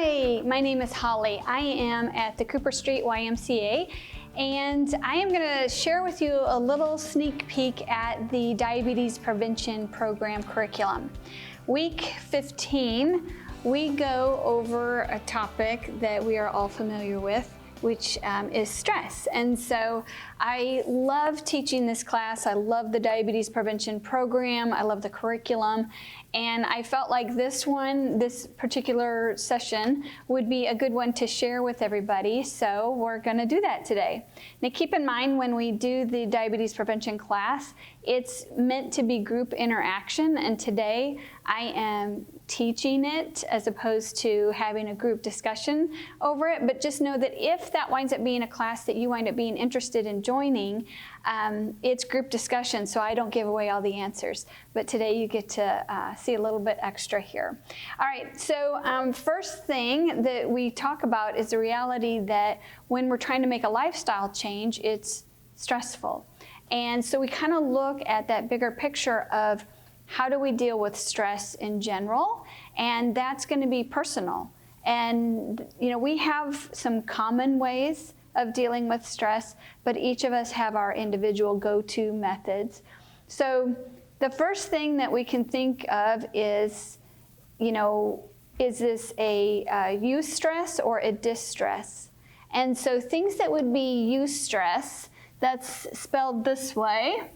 Hi, my name is Holly. I am at the Cooper Street YMCA, and I am going to share with you a little sneak peek at the Diabetes Prevention Program curriculum. Week 15, we go over a topic that we are all familiar with, which is stress. And so I love teaching this class. I love the Diabetes Prevention Program. I love the curriculum. And I felt like this particular session would be a good one to share with everybody. So we're going to do that today. Now keep in mind, when we do the diabetes prevention class, it's meant to be group interaction. And today I am teaching it as opposed to having a group discussion over it. But just know that if that winds up being a class that you wind up being interested in joining, it's group discussion, so I don't give away all the answers. But today you get to see a little bit extra here. All right, so first thing that we talk about is the reality that when we're trying to make a lifestyle change, it's stressful. And so we kind of look at that bigger picture of how do we deal with stress in general, and that's going to be personal. And we have some common ways of dealing with stress, but each of us have our individual go-to methods. So the first thing that we can think of is, is this a eustress or a distress? And so things that would be eustress, that's spelled this way.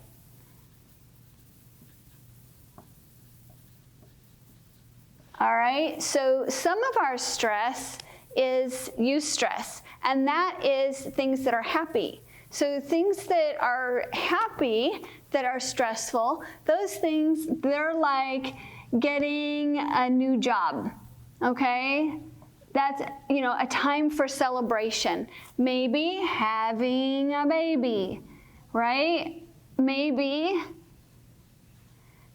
All right, so some of our stress is eustress, and that is things that are happy. So things that are happy, that are stressful, those things, they're like getting a new job, okay? That's, a time for celebration. Maybe having a baby, right? Maybe,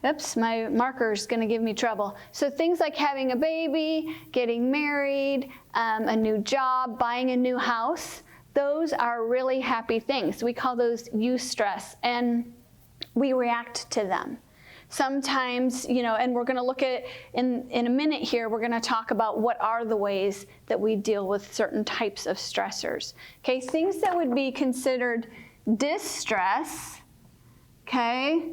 oops, my marker's gonna give me trouble. So things like having a baby, getting married, a new job, buying a new house, those are really happy things. We call those eustress, and we react to them. Sometimes, and we're gonna look at, in a minute here, we're gonna talk about what are the ways that we deal with certain types of stressors. Okay, things that would be considered distress, okay?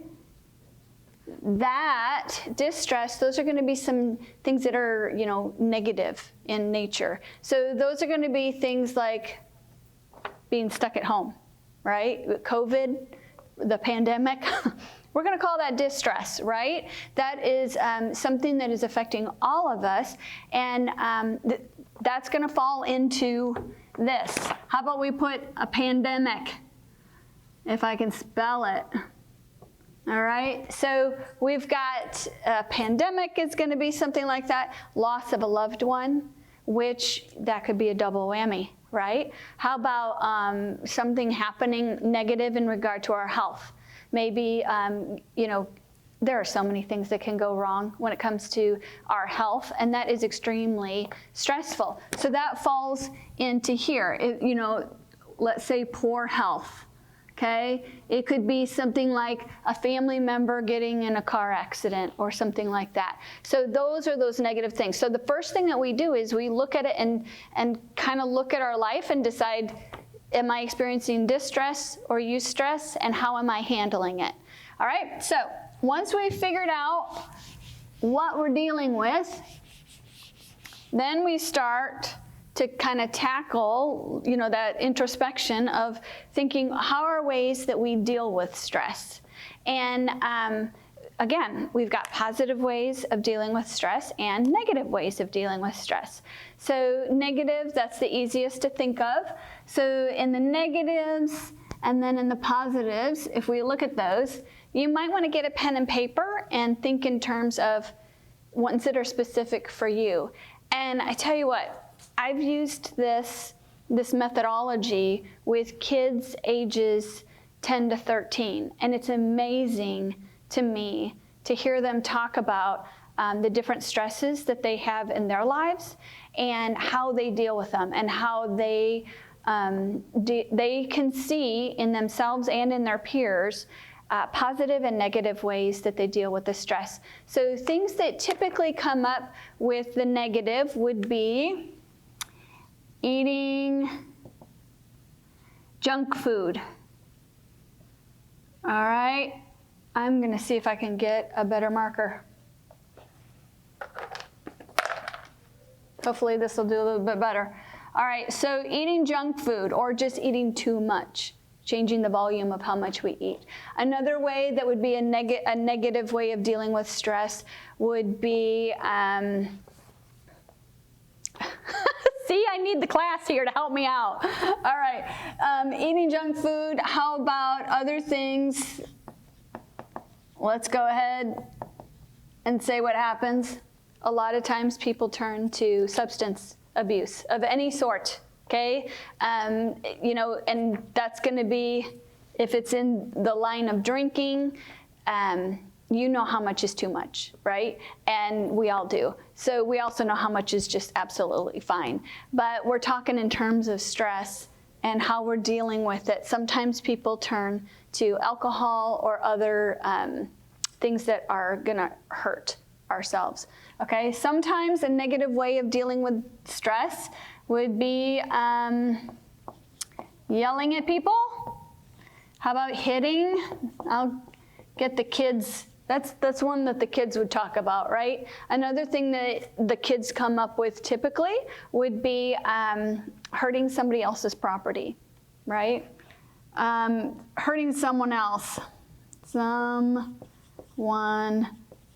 That distress, those are going to be some things that are, negative in nature. So those are going to be things like being stuck at home, right? COVID, the pandemic, we're going to call that distress, right? That is something that is affecting all of us, and that's going to fall into this. How about we put a pandemic, if I can spell it. All right, so we've got a pandemic is going to be something like that. Loss of a loved one, which that could be a double whammy, right? How about something happening negative in regard to our health? Maybe, there are so many things that can go wrong when it comes to our health, and that is extremely stressful. So that falls into here. Let's say poor health. Okay, it could be something like a family member getting in a car accident or something like that. So those are those negative things. So the first thing that we do is we look at it and kind of look at our life and decide, am I experiencing distress or eustress, and how am I handling it? All right, so once we've figured out what we're dealing with, then we start to kind of tackle, that introspection of thinking, how are ways that we deal with stress? And again, we've got positive ways of dealing with stress and negative ways of dealing with stress. So negative, that's the easiest to think of. So in the negatives and then in the positives, if we look at those, you might want to get a pen and paper and think in terms of ones that are specific for you. And I tell you what, I've used this methodology with kids ages 10 to 13, and it's amazing to me to hear them talk about the different stresses that they have in their lives and how they deal with them, and how they can see in themselves and in their peers positive and negative ways that they deal with the stress. So things that typically come up with the negative would be eating junk food. All right, I'm gonna see if I can get a better marker. Hopefully this will do a little bit better. All right, so eating junk food or just eating too much, changing the volume of how much we eat. Another way that would be a negative way of dealing with stress would be, see, I need the class here to help me out. All right, eating junk food. How about other things? Let's go ahead and say what happens. A lot of times people turn to substance abuse of any sort, okay? You know, and that's gonna be, if it's in the line of drinking, you know how much is too much, right? And we all do. So we also know how much is just absolutely fine. But we're talking in terms of stress and how we're dealing with it. Sometimes people turn to alcohol or other things that are gonna hurt ourselves, okay? Sometimes a negative way of dealing with stress would be yelling at people. How about hitting? I'll get the kids. That's one that the kids would talk about, right? Another thing that the kids come up with typically would be hurting somebody else's property, right? Hurting someone else. Someone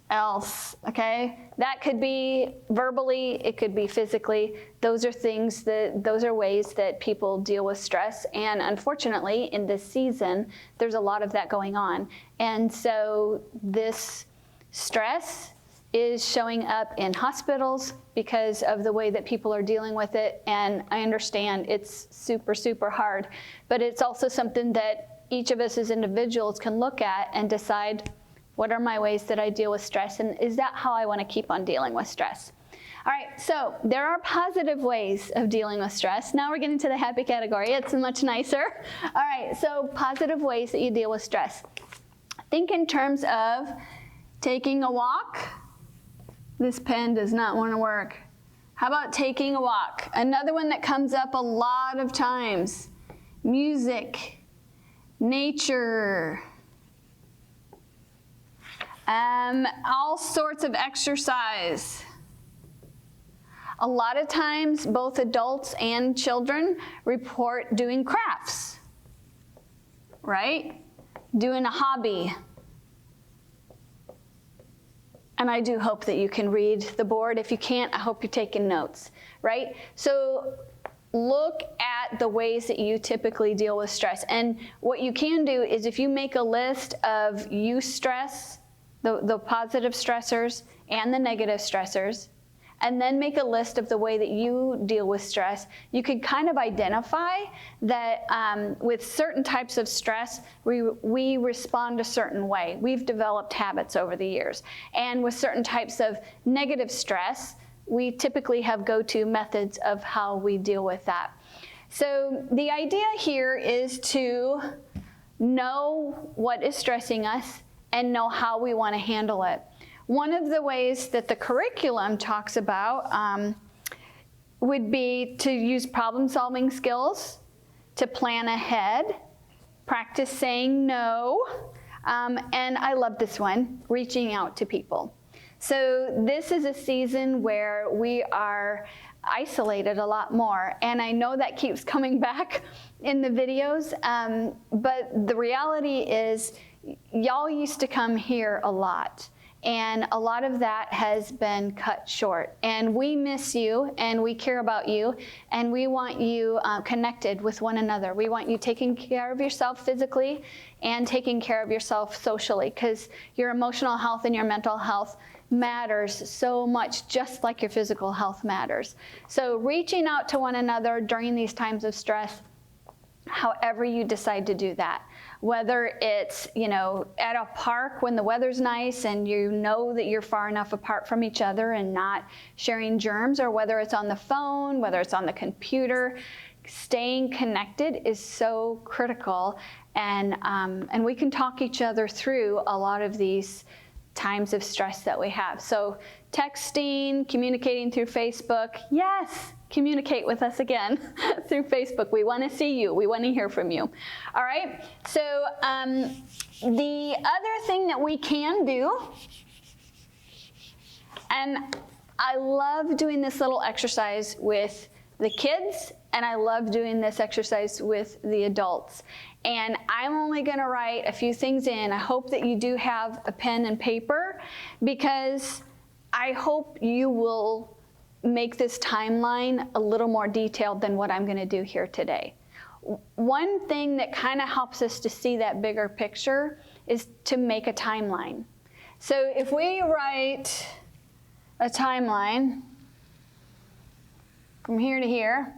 else, okay? That could be verbally, it could be physically. Those are ways that people deal with stress. And unfortunately, in this season, there's a lot of that going on. And so this stress is showing up in hospitals because of the way that people are dealing with it. And I understand it's super, super hard, but it's also something that each of us as individuals can look at and decide, what are my ways that I deal with stress, and is that how I want to keep on dealing with stress? All right, so there are positive ways of dealing with stress. Now we're getting to the happy category. It's much nicer. All right, so positive ways that you deal with stress. Think in terms of taking a walk. This pen does not want to work. How about taking a walk? Another one that comes up a lot of times. Music, nature, all sorts of exercise. A lot of times, both adults and children report doing crafts, right? Doing a hobby. And I do hope that you can read the board. If you can't, I hope you're taking notes, right? So look at the ways that you typically deal with stress. And what you can do is if you make a list of stress, the positive stressors and the negative stressors, and then make a list of the way that you deal with stress, you could kind of identify that with certain types of stress, we respond a certain way. We've developed habits over the years. And with certain types of negative stress, we typically have go-to methods of how we deal with that. So the idea here is to know what is stressing us and know how we want to handle it. One of the ways that the curriculum talks about would be to use problem-solving skills, to plan ahead, practice saying no, and I love this one, reaching out to people. So this is a season where we are isolated a lot more, and I know that keeps coming back in the videos, but the reality is y'all used to come here a lot, and a lot of that has been cut short. And we miss you, and we care about you, and we want you connected with one another. We want you taking care of yourself physically and taking care of yourself socially, because your emotional health and your mental health matters so much, just like your physical health matters. So reaching out to one another during these times of stress, however you decide to do that. Whether it's, at a park when the weather's nice and you know that you're far enough apart from each other and not sharing germs, or whether it's on the phone, whether it's on the computer, staying connected is so critical, and we can talk each other through a lot of these times of stress that we have. So texting, communicating through Facebook, yes, communicate with us again through Facebook. We want to see you. We want to hear from you. All right. So the other thing that we can do, and I love doing this little exercise with the kids, and I love doing this exercise with the adults. And I'm only going to write a few things in. I hope that you do have a pen and paper, because I hope you will make this timeline a little more detailed than what I'm going to do here today. One thing that kind of helps us to see that bigger picture is to make a timeline. So if we write a timeline from here to here,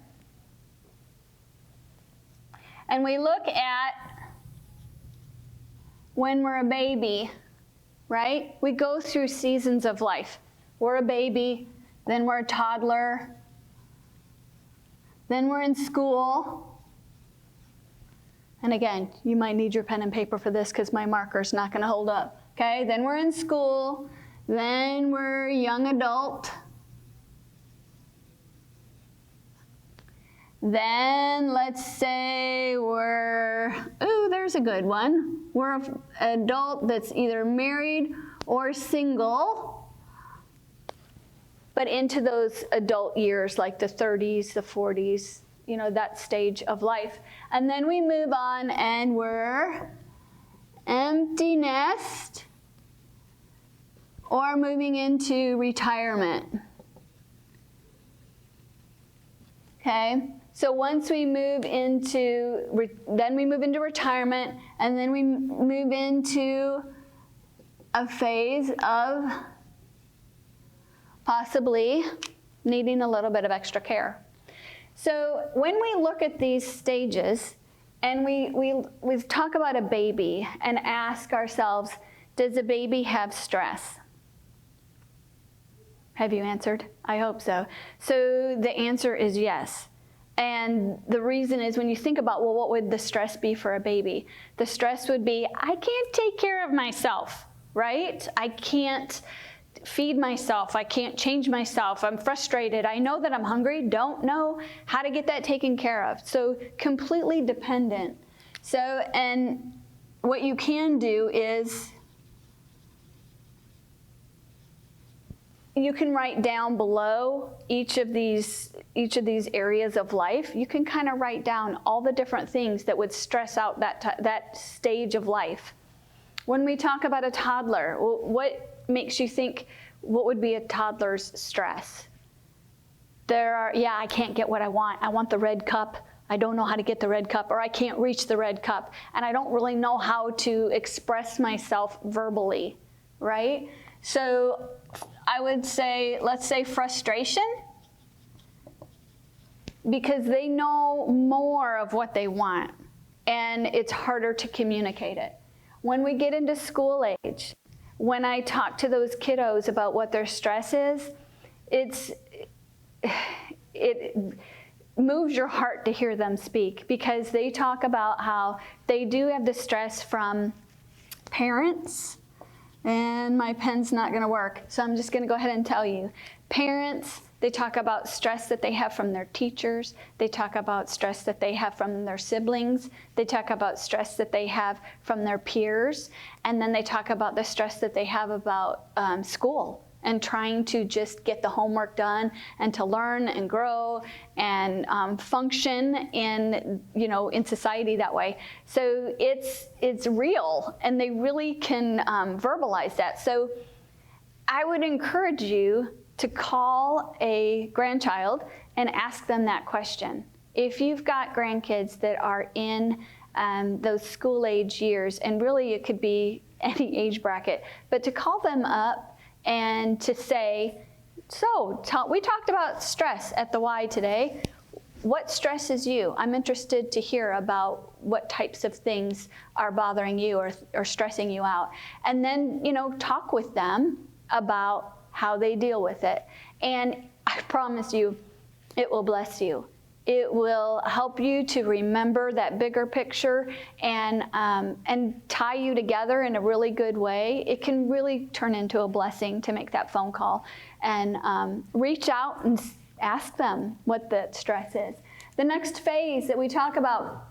and we look at when we're a baby, right? We go through seasons of life. We're a baby, then we're a toddler, then we're in school. And again, you might need your pen and paper for this because my marker's not going to hold up. Okay, then we're in school, then we're young adult. Then let's say there's a good one. We're an adult that's either married or single, but into those adult years, like the 30s, the 40s, that stage of life. And then we move on and we're empty nest or moving into retirement. Okay? So once we move into, then we move into retirement, and then we move into a phase of possibly needing a little bit of extra care. So when we look at these stages, and we talk about a baby and ask ourselves, does a baby have stress? Have you answered? I hope so. So the answer is yes. And the reason is, when you think about, well, what would the stress be for a baby? The stress would be, I can't take care of myself, right? I can't feed myself. I can't change myself. I'm frustrated. I know that I'm hungry, don't know how to get that taken care of. So completely dependent. So, and what you can do is, you can write down below each of these areas of life. You can kind of write down all the different things that would stress out that stage of life. When we talk about a toddler, what makes you think, what would be a toddler's stress? I can't get what I want. I want the red cup. I don't know how to get the red cup, or I can't reach the red cup, and I don't really know how to express myself verbally, right? So I would say, let's say frustration, because they know more of what they want, and it's harder to communicate it. When we get into school age, when I talk to those kiddos about what their stress is, it moves your heart to hear them speak, because they talk about how they do have the stress from parents. And my pen's not going to work, so I'm just going to go ahead and tell you. Parents, they talk about stress that they have from their teachers. They talk about stress that they have from their siblings. They talk about stress that they have from their peers. And then they talk about the stress that they have about school and trying to just get the homework done and to learn and grow and function in society that way. So it's real, and they really can verbalize that. So I would encourage you to call a grandchild and ask them that question. If you've got grandkids that are in those school age years, and really it could be any age bracket, but to call them up and to say, we talked about stress at the Y today. What stresses you? I'm interested to hear about what types of things are bothering you or stressing you out. And then, talk with them about how they deal with it. And I promise you, it will bless you. It will help you to remember that bigger picture and tie you together in a really good way. It can really turn into a blessing to make that phone call and reach out and ask them what the stress is. The next phase that we talk about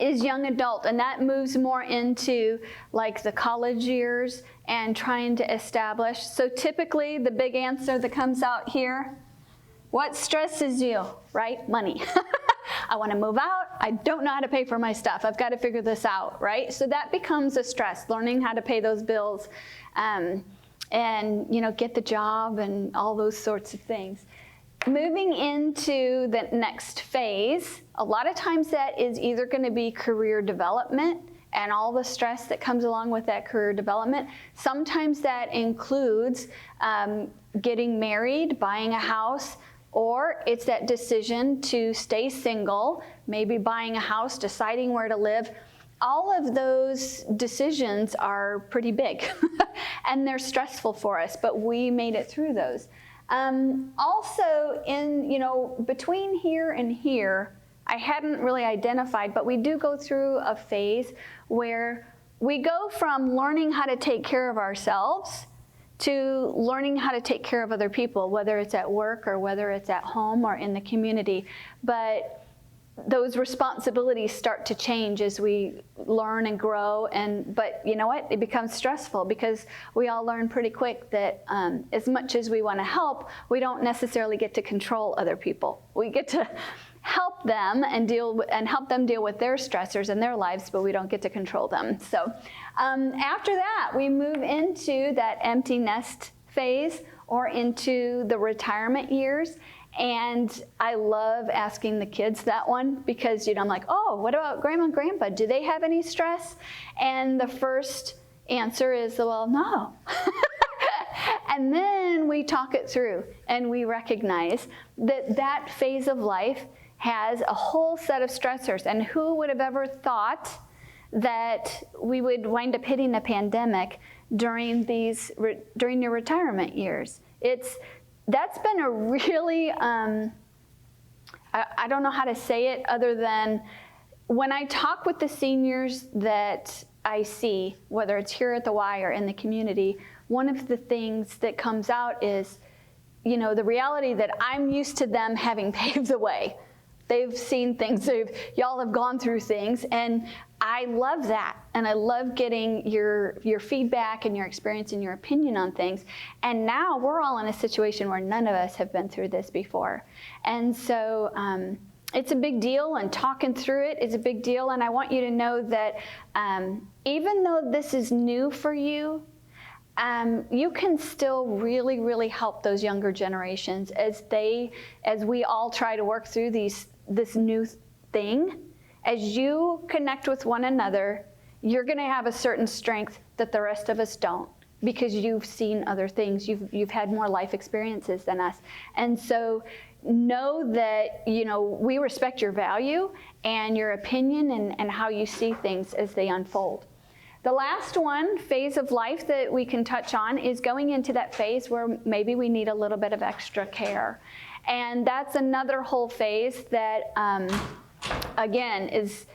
is young adult, and that moves more into like the college years and trying to establish. So typically the big answer that comes out here, what stresses you, right? Money. I want to move out. I don't know how to pay for my stuff. I've got to figure this out, right? So that becomes a stress, learning how to pay those bills and get the job and all those sorts of things. Moving into the next phase, a lot of times that is either going to be career development and all the stress that comes along with that career development. Sometimes that includes getting married, buying a house, or it's that decision to stay single, maybe buying a house, deciding where to live. All of those decisions are pretty big and they're stressful for us, but we made it through those. Also between here and here, I hadn't really identified, but we do go through a phase where we go from learning how to take care of ourselves to learning how to take care of other people, whether it's at work or whether it's at home or in the community. But those responsibilities start to change as we learn and grow. But you know what? It becomes stressful because we all learn pretty quick that as much as we want to help, we don't necessarily get to control other people. We get to help them and help them deal with their stressors in their lives, but we don't get to control them. So after that, we move into that empty nest phase or into the retirement years. And I love asking the kids that one because, I'm like, oh, what about grandma and grandpa? Do they have any stress? And the first answer is, well, no. And then we talk it through and we recognize that that phase of life has a whole set of stressors. And who would have ever thought that we would wind up hitting a pandemic during your retirement years? That's been a really, I don't know how to say it other than when I talk with the seniors that I see, whether it's here at the Y or in the community, one of the things that comes out is, the reality that I'm used to them having paved the way. They've seen things, y'all have gone through things, and I love that. And I love getting your feedback and your experience and your opinion on things. And now we're all in a situation where none of us have been through this before. And so it's a big deal, and talking through it is a big deal. And I want you to know that even though this is new for you, you can still really, really help those younger generations as we all try to work through this new thing. As you connect with one another, you're going to have a certain strength that the rest of us don't, because you've seen other things. You've had more life experiences than us. And so know that, we respect your value and your opinion and how you see things as they unfold. The last phase of life that we can touch on is going into that phase where maybe we need a little bit of extra care. And that's another whole phase that, again, is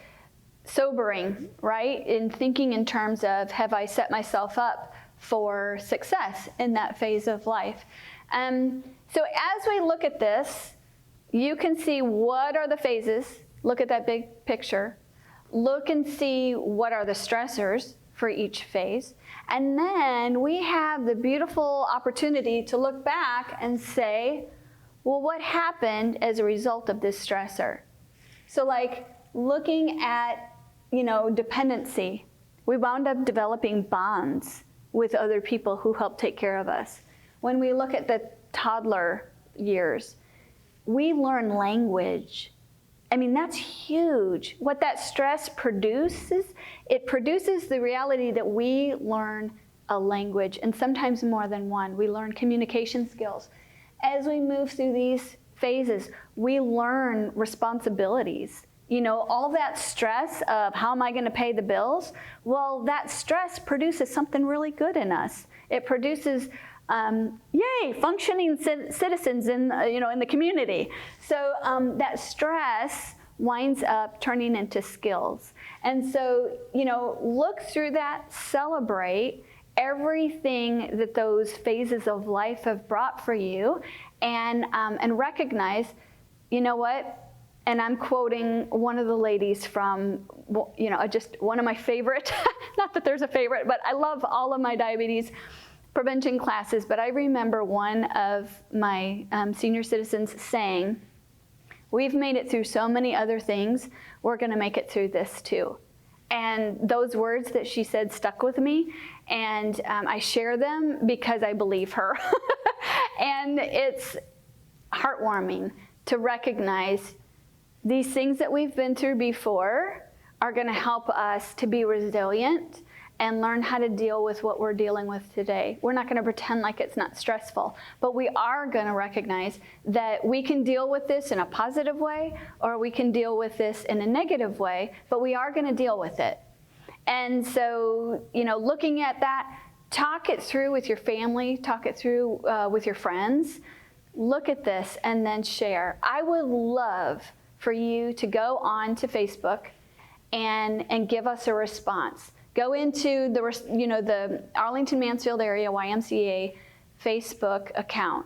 sobering, right? In thinking in terms of, have I set myself up for success in that phase of life? So as we look at this, you can see what are the phases. Look at that big picture. Look and see what are the stressors for each phase. And then we have the beautiful opportunity to look back and say, well, what happened as a result of this stressor? So like looking at, dependency, we wound up developing bonds with other people who help take care of us. When we look at the toddler years, we learn language. I mean, that's huge. What that stress produces, it produces the reality that we learn a language, and sometimes more than one. We learn communication skills. As we move through these phases, we learn responsibilities. All that stress of how am I going to pay the bills? Well, that stress produces something really good in us. It produces yay, functioning citizens in, in the community. So that stress winds up turning into skills. And so, look through that, celebrate everything that those phases of life have brought for you, and recognize, you know what? And I'm quoting one of the ladies from, just one of my favorite, not that there's a favorite, but I love all of my diabetes prevention classes, but I remember one of my senior citizens saying, we've made it through so many other things, we're gonna make it through this too. And those words that she said stuck with me, and I share them because I believe her. And it's heartwarming to recognize these things that we've been through before are gonna help us to be resilient and learn how to deal with what we're dealing with today. We're not gonna pretend like it's not stressful, but we are gonna recognize that we can deal with this in a positive way, or we can deal with this in a negative way, but we are gonna deal with it. And so, looking at that, talk it through with your family, talk it through with your friends, look at this and then share. I would love for you to go on to Facebook and give us a response. Go into the Arlington Mansfield Area YMCA Facebook account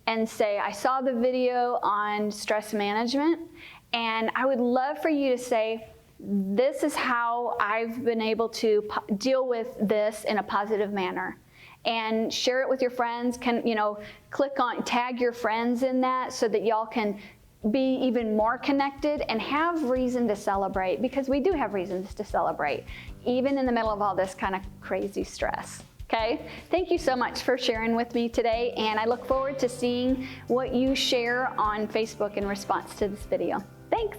and say, I saw the video on stress management, and I would love for you to say, this is how I've been able to deal with this in a positive manner. And share it with your friends. Click on, tag your friends in that so that y'all can be even more connected and have reason to celebrate, because we do have reasons to celebrate, even in the middle of all this kind of crazy stress. Okay? Thank you so much for sharing with me today, and I look forward to seeing what you share on Facebook in response to this video. Thanks.